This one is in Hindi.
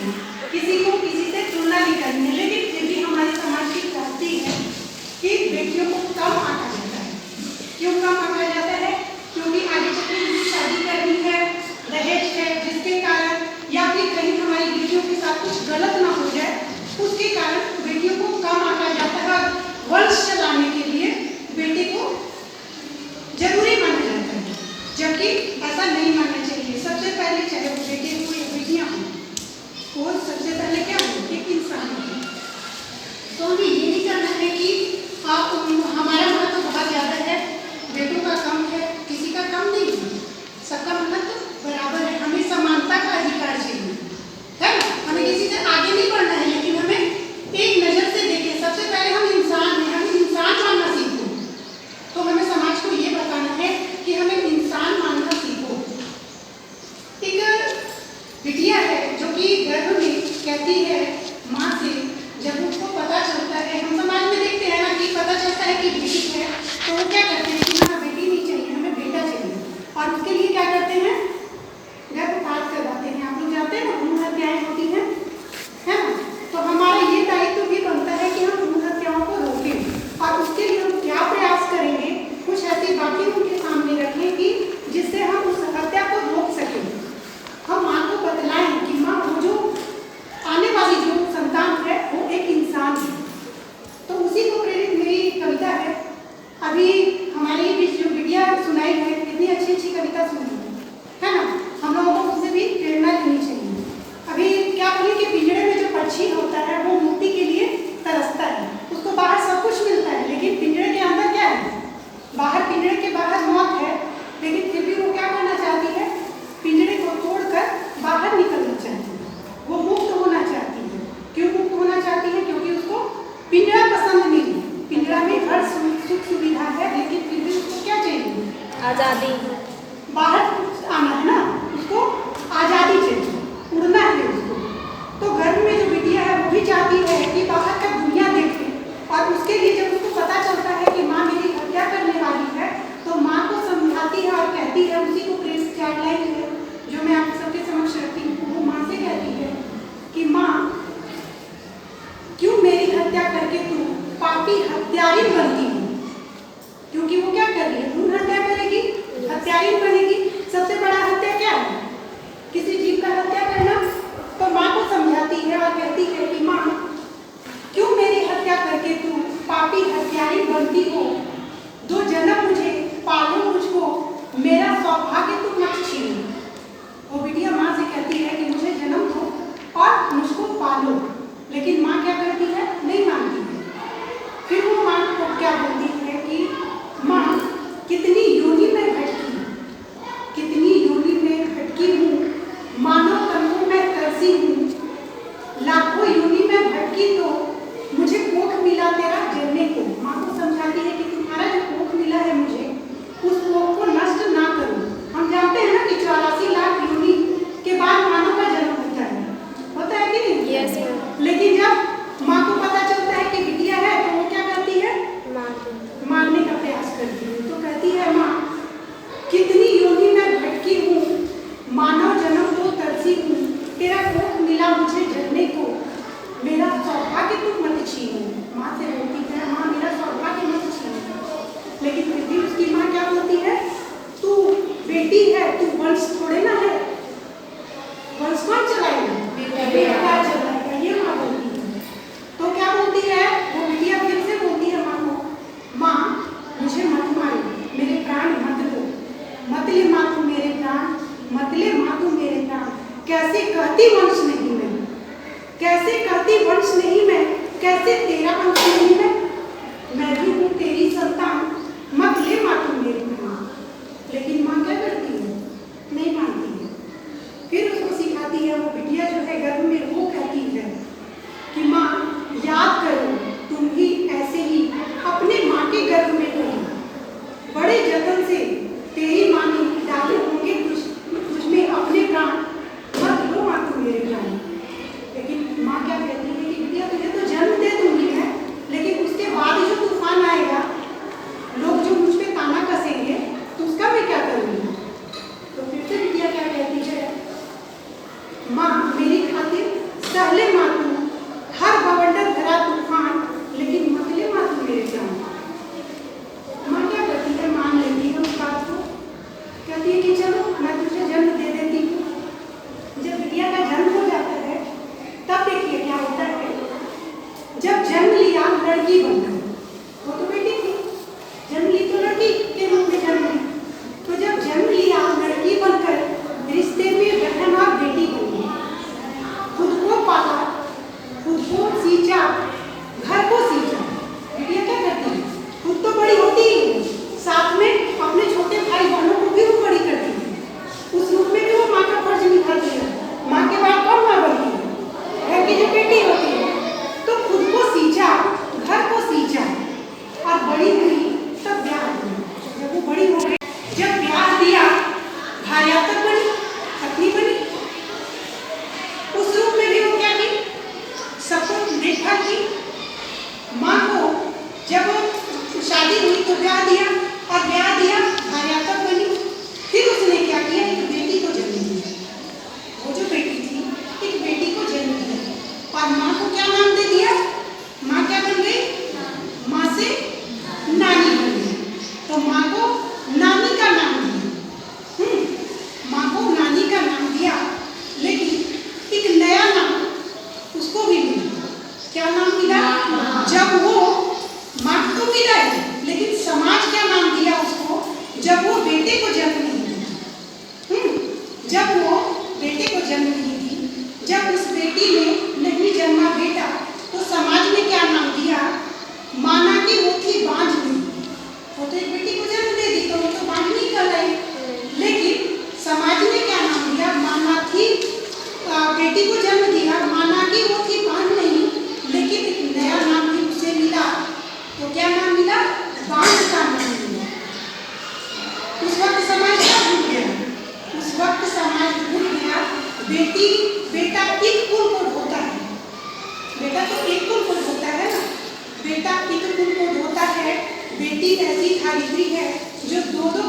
है, किसी को किसी से तुलना नहीं करनी है, लेकिन फिर भी हमारे समाज की चाहती है कि बेटियों को कम आंका जाता है। क्यों कम आंका जाता है? क्योंकि आगे चल के उनकी शादी करनी है, दहेज है, जिसके कारण या फिर कहीं हमारी बेटियों के साथ कुछ गलत ना हो जाए, उसके कारण बेटियों को कम आंका जाता है। और वंश चलाने के लिए बेटी को जरूरी माना जाता है, जबकि ऐसा नहीं मानना चाहिए। सबसे पहले चाहे वो बेटे हो या बेटियां हों, वो सबसे पहले क्या हो, एक इंसान हो। तो हमें ये नहीं करना है कि हमारा महत्व बहुत ज़्यादा है, बेटों का कम है, किसी का कम नहीं है, सबका महत्व बराबर है। हमें समानता का अधिकार चाहिए, है ना? हमें किसी से आगे नहीं बढ़ना है, लेकिन हमें एक नज़र से देखें। सबसे पहले हम इंसान हैं, हमें इंसान मानना सीखो। तो हमें समाज को ये बताना है कि हमें इंसान मानना सीखो। एक बिटिया है जो कि गर्भ में कहती है माँ से, जब उसको पता चलता है, हम समाज में देखते हैं ना कि पता चलता है कि बेटी है, तो वो क्या करते हैं कि हाँ बेटी नहीं चाहिए, हमें बेटा चाहिए। और उसके लिए क्या करते हैं, गर्भपात करवाते हैं। आप लोग जानते हैं ना, भ्रूण हत्याएं होती हैं, है ना? तो हमारा ये दायित्व भी बनता है कि हम भ्रूण हत्याओं को रोकें। और उसके लिए हम क्या प्रयास करेंगे, कुछ ऐसी बातें उनके सामने रखें कि जिससे हम उस हत्या को रोक सकें। हम माँ को बतलाएं कि माँ वो जो आने वाली जो संतान है वो एक इंसान है। तो उसी को प्रेरित मेरी कविता है। अभी हमारी बीच जो बिटिया सुनाई है, कितनी अच्छी अच्छी कविता सुनी है ना? हम लोगों को उससे भी प्रेरणा लेनी चाहिए। अभी क्या बोले कि पिंजड़े में जो पक्षी होता है वो मुक्ति के लिए तरसता है, उसको बाहर सब कुछ मिलता है, लेकिन पिंजड़े के अंदर क्या है, बाहर पिंजड़े के बाहर मौत है, लेकिन फिर भी वो क्या करना चाहती है, पिंजड़े को तोड़कर बाहर निकलना चाहती है, वो मुक्त होना चाहती है। क्यों मुक्त होना चाहती है? क्योंकि उसको पिंजड़ा पसंद नहीं है। पिंजड़ा में हर सुख सुविधा है, लेकिन फिर भी उसको क्या चाहिए, आज़ादी। बाहर आना है ना, उसको आज़ादी चाहिए, उड़ना है उसको। तो गर्भ में जो बिटिया है वो भी चाहती है कि बाहर का दुनिया देखे। और उसके लिए जब उसको पता चलता है कि माँ मेरी हत्या करने वाली है, तो माँ को समझाती है और कहती है, उसी को प्रेस गाइडलाइन है जो मैं आप सबके समक्ष रखती हूँ, वो माँ से कहती है कि माँ क्यों मेरी हत्या करके तू पापी हत्यारिन बनती है? क्योंकि वो क्या कर रही है, भ्रूण हत्या करेगी, हत्यारिन बनेगी। सबसे बड़ा हत्या क्या है, किसी जीव का हत्या करना। तो माँ को समझाती है और कहती है कि माँ क्यों मेरी हत्या करके तू पापी हत्यारिन बनती हो? 2 जन्म मुझे पालो, मुझको मेरा सौभाग्य तुम मत छीनो। वो बिटिया माँ से कहती है कि मुझे जन्म दो और मुझको पालो, लेकिन माँ क्या करती है, नहीं मानती है। फिर वो माँ को क्या बोलती है कि माँ कितनी योनि में भटकी, कितनी योनि में भटकी हूँ, मानव तन को मैं तरसी हूँ, लाखों योनि में भटकी तो मुझे कोख मिला तेरा जलने को। माँ को समझाती है कि तुम्हारा जो कोख मिला है मुझे, उस कोख को नष्ट ना करो। हम जानते हैं ना कि 84 लाख योनि के बाद मानव का जन्म होता है कि नहीं? Yes ma'am. लेकिन जब माँ को पता चलता है कि बिटिया है, तो वो क्या करती है, मारने का प्रयास करती है। तो कहती है माँ कितनी योनि में भटकी हूँ, मानव जन्म को तरसी हूँ, तेरा कोख मिला मुझे जलने को, मेरा सौभाग्य तुम मत छीनो। माँ से बोलती है, माँ मेरा सौभाग्य मत छीनो। लेकिन फिर भी उसकी माँ क्या बोलती है, तू बेटी है, तू वंश थोड़े ना है, वंश कौन चलाएगा, बेटा चलाएगा, ये माँ बोलती है। तो क्या बोलती है वो बिटिया, फिर से बोलती है माँ को, माँ मुझे मत मारो, मेरे प्राण मत लो, मत ले माँ तू मेरे प्राण, मत ले माँ तू मेरे प्राण। कैसे कहती वंश नहीं मैं, कैसे कहती वंश नहीं मैं, कैसे तेरा वंश नहीं मैं भी हूँ तेरी संतान, मत ले माँ तू मेरे प्राण। लेकिन माँ क्या करती है, नहीं मानती है। फिर उसको सिखाती है, वो बिटिया जो है गर्भ में, वो कहती है कि माँ याद करो, तुम भी ऐसे ही अपने माँ के गर्भ में रही, बड़े जतन से तेरी माँ ने डाले होंगे तुझ में अपने प्राण, मत लो माँ तुम मेरे प्राण। लेकिन माँ क्या कहती है कि बिटिया तुझे तो जन्म दे दूंगी है, लेकिन उसके बाद जो तूफान आएगा शादी हुई तो ब्याह दिया, और ब्याह दिया भार्या तक बनी। फिर उसने क्या किया, एक बेटी को जन्म दिया। वो जो बेटी थी, एक बेटी को जन्म दिया, और माँ को क्या नाम दे दिया? माँ क्या बन गई? माँ से नानी बन गई। तो माँ को नानी का नाम दिया। माँ को नानी का नाम दिया, लेकिन एक नया नाम उसको भी मिला। क्या नाम मिला? जब वो माँ तो मिला है, लेकिन समाज क्या नाम दिया उसको? जब वो बेटे को जन्म नहीं दी, जब वो बेटे को जन्म नहीं दी, जब उस बेटी में नहीं जन्मा बेटा, तो समाज ने क्या नाम दिया? माना कि वो थी बांझनी। वो तो एक बेटी को जन्म दे दी, तो वो तो बांझनी कहलाई। लेकिन समाज ने क्या नाम दिया? माना थी बेटी को जन्म दिया, माना कि वो थी बांझ नहीं, लेकिन एक नया नाम भी उसे मिला। तो क्या नाम मिला? बांझ का नाम मिला। उस वक्त समाज क्या भूल गया? उस वक्त समाज भूल गया बेटी बेटा एक कुल को होता है। बेटा तो एक कुल को होता है ना, बेटा एक कुल को होता है। बेटी ऐसी धारित्री है जो दो दो